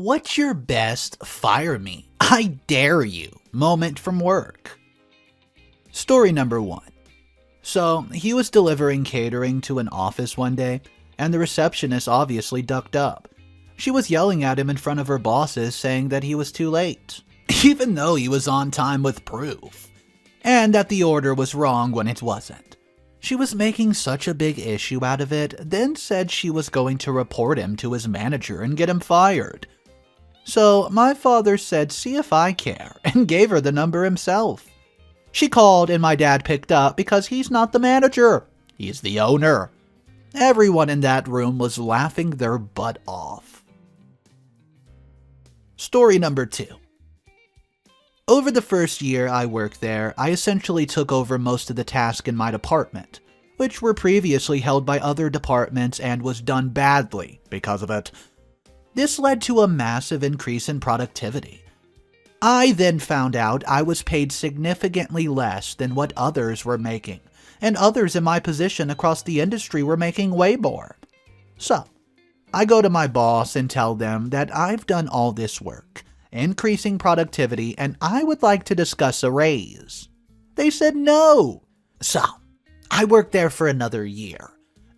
What's your best fire me, I dare you moment from work? Story number 1. So, he was delivering catering to an office one day, and the receptionist obviously ducked up. She was yelling at him in front of her bosses, saying that he was too late, even though he was on time with proof, and that the order was wrong when it wasn't. She was making such a big issue out of it, then said she was going to report him to his manager and get him fired. So my father said, "See if I care," and gave her the number himself. She called and my dad picked up because he's not the manager, he's the owner. Everyone in that room was laughing their butt off. Story number 2. Over the first year I worked there, I essentially took over most of the tasks in my department, which were previously held by other departments and was done badly because of it. This led to a massive increase in productivity. I then found out I was paid significantly less than what others were making, and others in my position across the industry were making way more. So, I go to my boss and tell them that I've done all this work, increasing productivity, and I would like to discuss a raise. They said no. So, I worked there for another year,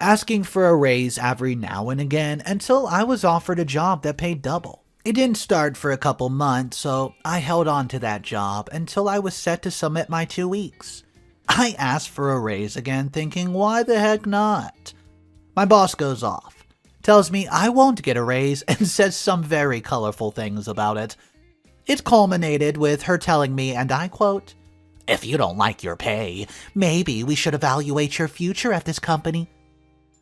asking for a raise every now and again until I was offered a job that paid double. It didn't start for a couple months, so I held on to that job until I was set to submit my 2 weeks. I asked for a raise again, thinking, why the heck not? My boss goes off, tells me I won't get a raise, and says some very colorful things about it. It culminated with her telling me, and I quote, "If you don't like your pay, maybe we should evaluate your future at this company."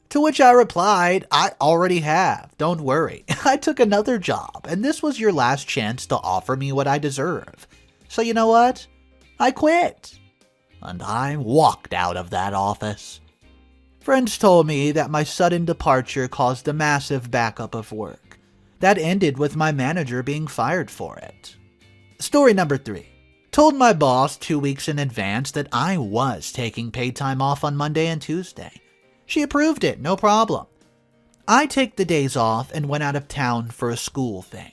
To which I replied, "I already have, don't worry. I took another job, and this was your last chance to offer me what I deserve. So you know what? I quit." And I walked out of that office. Friends told me that my sudden departure caused a massive backup of work. That ended with my manager being fired for it. Story number 3. Told my boss 2 weeks in advance that I was taking paid time off on Monday and Tuesday. She approved it, no problem. I take the days off and went out of town for a school thing.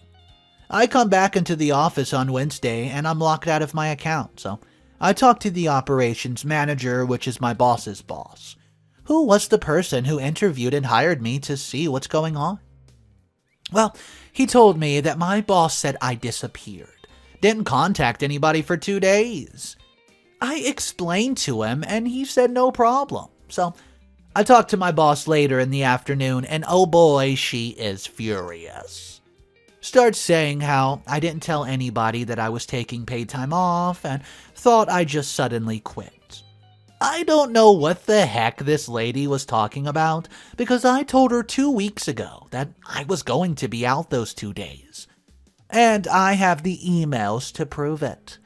I come back into the office on Wednesday and I'm locked out of my account, so I talk to the operations manager, which is my boss's boss, who was the person who interviewed and hired me to see what's going on. Well, he told me that my boss said I disappeared, didn't contact anybody for 2 days. I explained to him and he said no problem, so I talked to my boss later in the afternoon, and oh boy, she is furious. Starts saying how I didn't tell anybody that I was taking paid time off and thought I just suddenly quit. I don't know what the heck this lady was talking about because I told her 2 weeks ago that I was going to be out those 2 days. And I have the emails to prove it.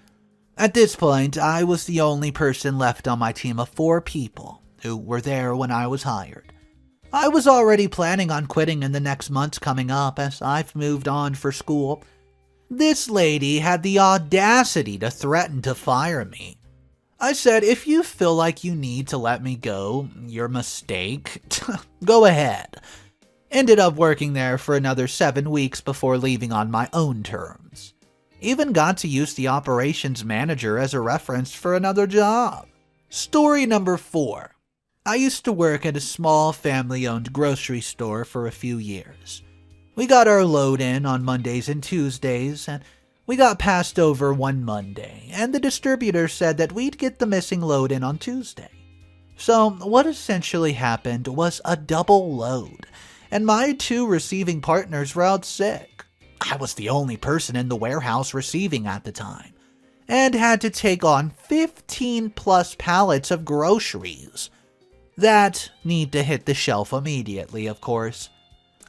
At this point, I was the only person left on my team of 4 people who were there when I was hired. I was already planning on quitting in the next months coming up as I've moved on for school. This lady had the audacity to threaten to fire me. I said, "If you feel like you need to let me go, your mistake, go ahead." Ended up working there for another 7 weeks before leaving on my own terms. Even got to use the operations manager as a reference for another job. Story number 4. I used to work at a small family-owned grocery store for a few years. We got our load in on Mondays and Tuesdays, and we got passed over one Monday, and the distributor said that we'd get the missing load in on Tuesday. So what essentially happened was a double load, and my 2 receiving partners were out sick. I was the only person in the warehouse receiving at the time, and had to take on 15 plus pallets of groceries that need to hit the shelf immediately, of course.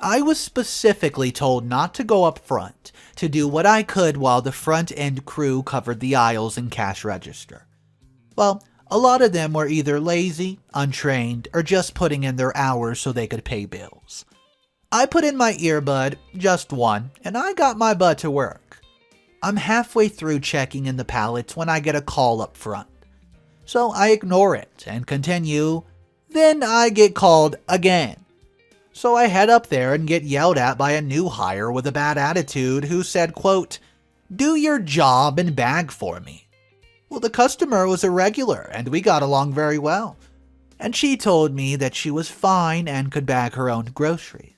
I was specifically told not to go up front, to do what I could while the front-end crew covered the aisles and cash register. Well, a lot of them were either lazy, untrained, or just putting in their hours so they could pay bills. I put in my earbud, just one, and I got my butt to work. I'm halfway through checking in the pallets when I get a call up front. So I ignore it and continue. Then I get called again. So I head up there and get yelled at by a new hire with a bad attitude who said, quote, "Do your job and bag for me." Well, the customer was a regular and we got along very well. And she told me that she was fine and could bag her own groceries.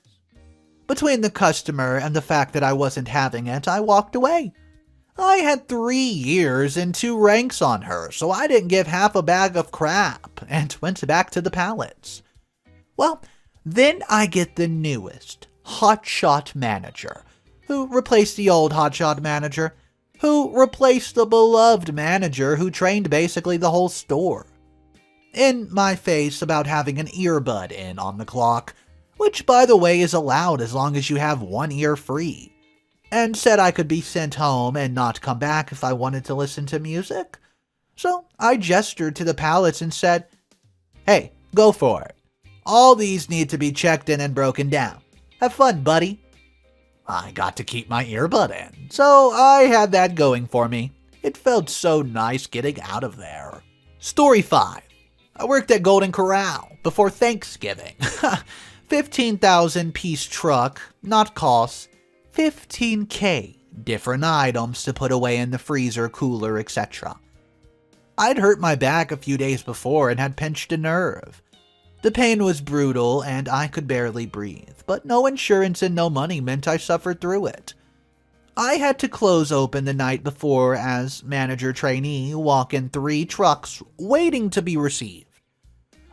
Between the customer and the fact that I wasn't having it, I walked away. I had 3 years and 2 ranks on her, so I didn't give half a bag of crap and went back to the pallets. Well, then I get the newest hotshot manager, who replaced the old hotshot manager, who replaced the beloved manager who trained basically the whole store. In my face about having an earbud in on the clock, which by the way is allowed as long as you have one ear free, and said I could be sent home and not come back if I wanted to listen to music. So I gestured to the pallets and said, "Hey, go for it. All these need to be checked in and broken down. Have fun, buddy." I got to keep my earbud in, so I had that going for me. It felt so nice getting out of there. Story 5. I worked at Golden Corral before Thanksgiving. 15,000 piece truck, not costs, $15K, different items to put away in the freezer, cooler, etc. I'd hurt my back a few days before and had pinched a nerve. The pain was brutal and I could barely breathe, but no insurance and no money meant I suffered through it. I had to close open the night before as manager trainee, walk in 3 trucks waiting to be received.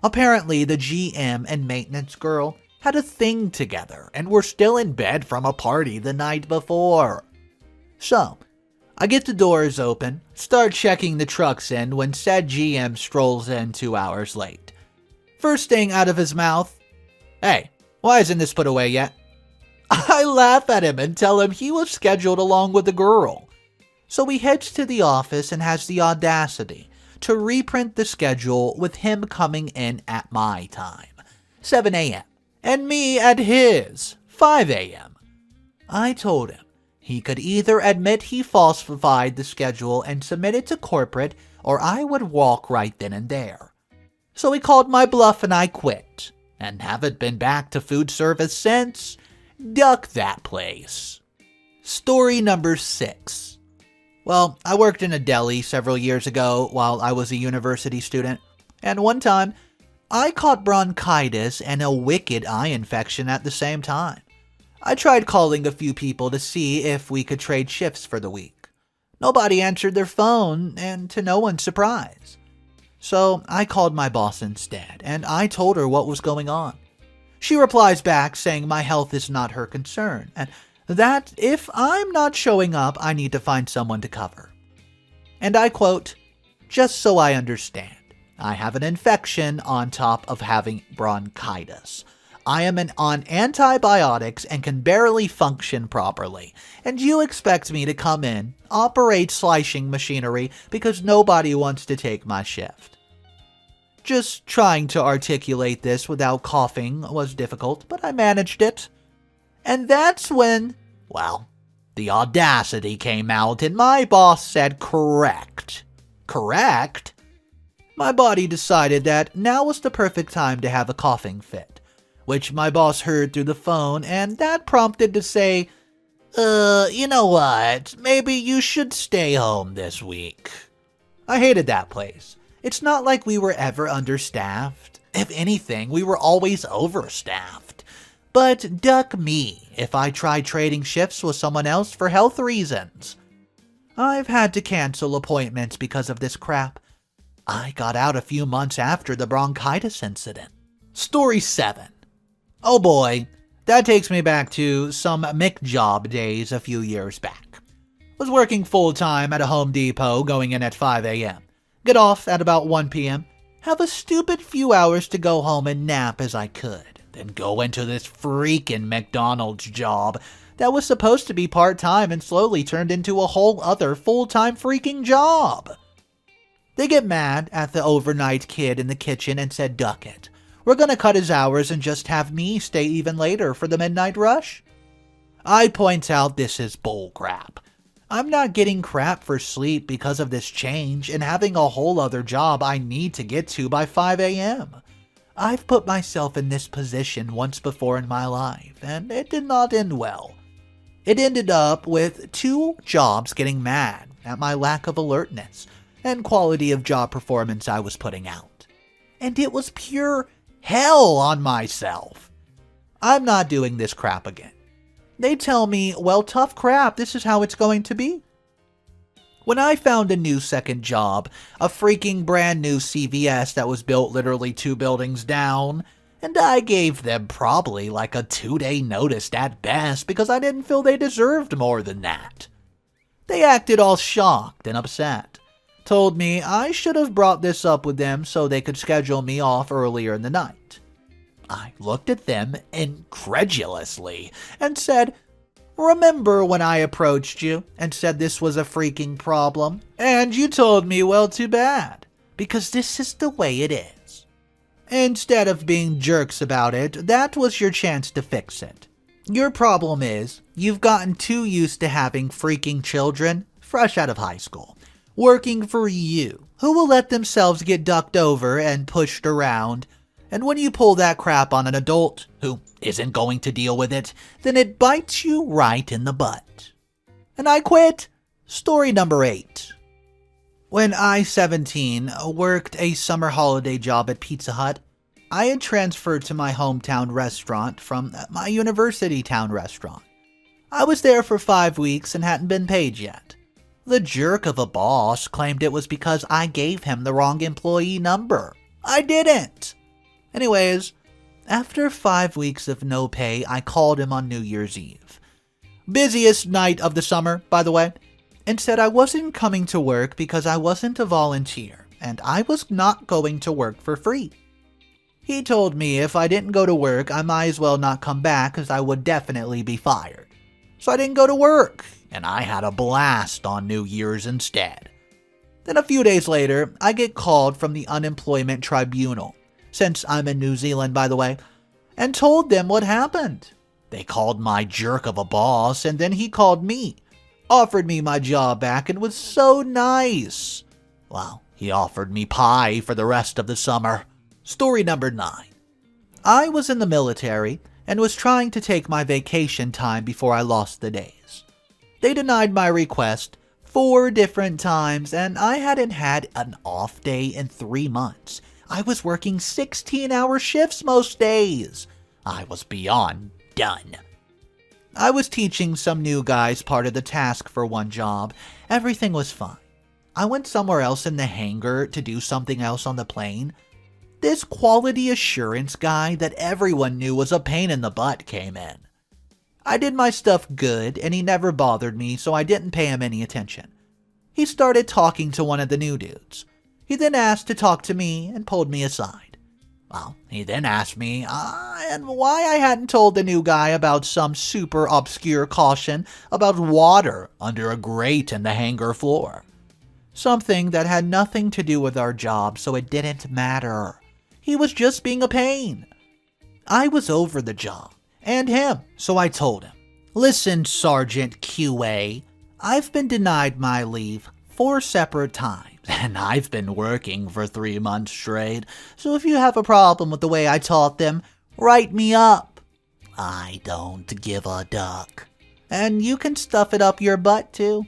Apparently the GM and maintenance girl had a thing together and were still in bed from a party the night before. So, I get the doors open, start checking the trucks in when said GM strolls in 2 hours late. First thing out of his mouth, "Hey, why isn't this put away yet?" I laugh at him and tell him he was scheduled along with the girl. So he heads to the office and has the audacity to reprint the schedule with him coming in at my time, 7 a.m., and me at his, 5 a.m. I told him he could either admit he falsified the schedule and submit it to corporate, or I would walk right then and there. So he called my bluff and I quit, and haven't been back to food service since. Duck that place. Story number 6. Well, I worked in a deli several years ago while I was a university student, and one time, I caught bronchitis and a wicked eye infection at the same time. I tried calling a few people to see if we could trade shifts for the week. Nobody answered their phone, and to no one's surprise. So I called my boss instead, and I told her what was going on. She replies back saying my health is not her concern, and that if I'm not showing up, I need to find someone to cover. And I quote, "Just so I understand, I have an infection on top of having bronchitis. I am on antibiotics and can barely function properly, and you expect me to come in, operate slicing machinery because nobody wants to take my shift." Just trying to articulate this without coughing was difficult, but I managed it. And that's when, well, the audacity came out and my boss said correct. Correct? My body decided that now was the perfect time to have a coughing fit, which my boss heard through the phone, and that prompted to say, you know what, maybe you should stay home this week. I hated that place. It's not like we were ever understaffed. If anything, we were always overstaffed. But duck me if I tried trading shifts with someone else for health reasons. I've had to cancel appointments because of this crap. I got out a few months after the bronchitis incident. Story 7. Oh boy, that takes me back to some McJob days a few years back. Was working full-time at a Home Depot going in at 5 a.m. Get off at about 1 p.m., have a stupid few hours to go home and nap as I could, then go into this freaking McDonald's job that was supposed to be part-time and slowly turned into a whole other full-time freaking job. They get mad at the overnight kid in the kitchen and said, "Duck it. We're gonna cut his hours and just have me stay even later for the midnight rush." I point out this is bullcrap. I'm not getting crap for sleep because of this change and having a whole other job I need to get to by 5 a.m. I've put myself in this position once before in my life, and it did not end well. It ended up with 2 jobs getting mad at my lack of alertness and quality of job performance I was putting out. And it was pure hell on myself. I'm not doing this crap again. They tell me, well, tough crap, this is how it's going to be. When I found a new second job, a freaking brand new CVS that was built literally 2 buildings down, and I gave them probably like a 2-day notice at best because I didn't feel they deserved more than that. They acted all shocked and upset, told me I should have brought this up with them so they could schedule me off earlier in the night. I looked at them incredulously and said, remember when I approached you and said this was a freaking problem? And you told me, well, too bad, because this is the way it is. Instead of being jerks about it, that was your chance to fix it. Your problem is, you've gotten too used to having freaking children, fresh out of high school, working for you, who will let themselves get ducked over and pushed around. And when you pull that crap on an adult who isn't going to deal with it, then it bites you right in the butt. And I quit. Story number 8. When I, 17, worked a summer holiday job at Pizza Hut, I had transferred to my hometown restaurant from my university town restaurant. I was there for 5 weeks and hadn't been paid yet. The jerk of a boss claimed it was because I gave him the wrong employee number. I didn't. Anyways, after 5 weeks of no pay, I called him on New Year's Eve. Busiest night of the summer, by the way, and said I wasn't coming to work because I wasn't a volunteer, and I was not going to work for free. He told me if I didn't go to work, I might as well not come back as I would definitely be fired. So I didn't go to work, and I had a blast on New Year's instead. Then a few days later, I get called from the unemployment tribunal, since I'm in New Zealand, by the way, and told them what happened. They called my jerk of a boss, and then he called me, offered me my job back, and was so nice. Well, he offered me pie for the rest of the summer. Story number 9. I was in the military and was trying to take my vacation time before I lost the days. They denied my request 4 different times, and I hadn't had an off day in 3 months. I was working 16-hour shifts most days. I was beyond done. I was teaching some new guys part of the task for one job. Everything was fine. I went somewhere else in the hangar to do something else on the plane. This quality assurance guy that everyone knew was a pain in the butt came in. I did my stuff good, and he never bothered me, so I didn't pay him any attention. He started talking to one of the new dudes. He then asked to talk to me and pulled me aside. Well, he then asked me and why I hadn't told the new guy about some super obscure caution about water under a grate in the hangar floor. Something that had nothing to do with our job, so it didn't matter. He was just being a pain. I was over the job, and him, so I told him, listen, Sergeant QA, I've been denied my leave 4 separate times. And I've been working for 3 months straight, so if you have a problem with the way I taught them, write me up. I don't give a duck. And you can stuff it up your butt too.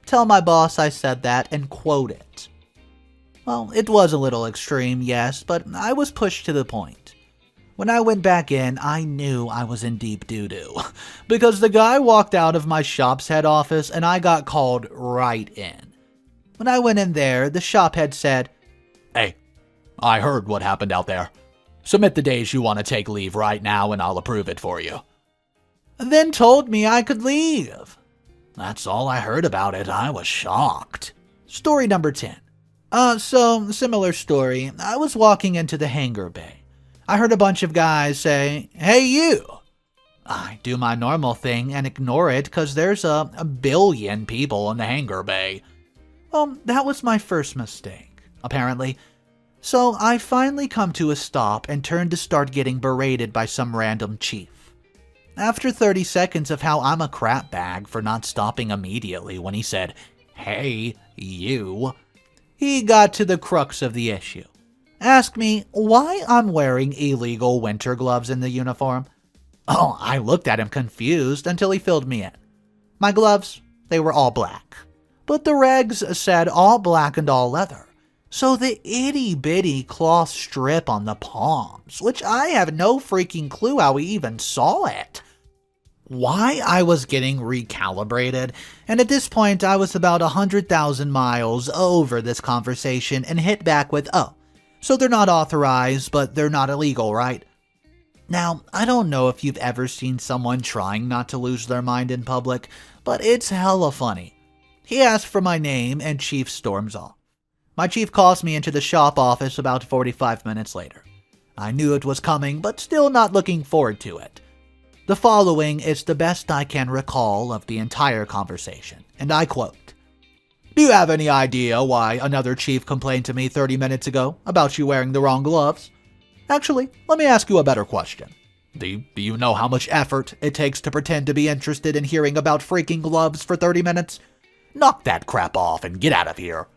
Tell my boss I said that and quote it. Well, it was a little extreme, yes, but I was pushed to the point. When I went back in, I knew I was in deep doo-doo, because the guy walked out of my shop's head office and I got called right in. When I went in there, the shop head said, "Hey, I heard what happened out there. Submit the days you want to take leave right now and I'll approve it for you." Then told me I could leave. That's all I heard about it. I was shocked. Story number 10. So, similar story. I was walking into the hangar bay. I heard a bunch of guys say, "Hey, you." I do my normal thing and ignore it because there's a billion people in the hangar bay. Well, that was my first mistake, apparently. So I finally come to a stop and turn to start getting berated by some random chief. After 30 seconds of how I'm a crap bag for not stopping immediately when he said, "Hey, you," he got to the crux of the issue. asked me why I'm wearing illegal winter gloves in the uniform. Oh, I looked at him confused until he filled me in. My gloves, they were all black, but the regs said all black and all leather. So the itty-bitty cloth strip on the palms, which I have no freaking clue how he even saw it. Why I was getting recalibrated, and at this point I was about 100,000 miles over this conversation and hit back with, oh, so they're not authorized, but they're not illegal, right? Now, I don't know if you've ever seen someone trying not to lose their mind in public, but it's hella funny. He asked for my name and Chief storms off. My chief calls me into the shop office about 45 minutes later. I knew it was coming, but still not looking forward to it. The following is the best I can recall of the entire conversation, and I quote, "Do you have any idea why another chief complained to me 30 minutes ago about you wearing the wrong gloves? Actually, let me ask you a better question. Do you know how much effort it takes to pretend to be interested in hearing about freaking gloves for 30 minutes? Knock that crap off and get out of here."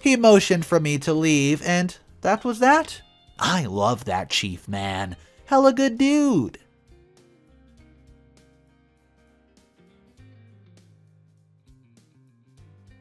He motioned for me to leave, and that was that. I love that chief, man. Hella good dude.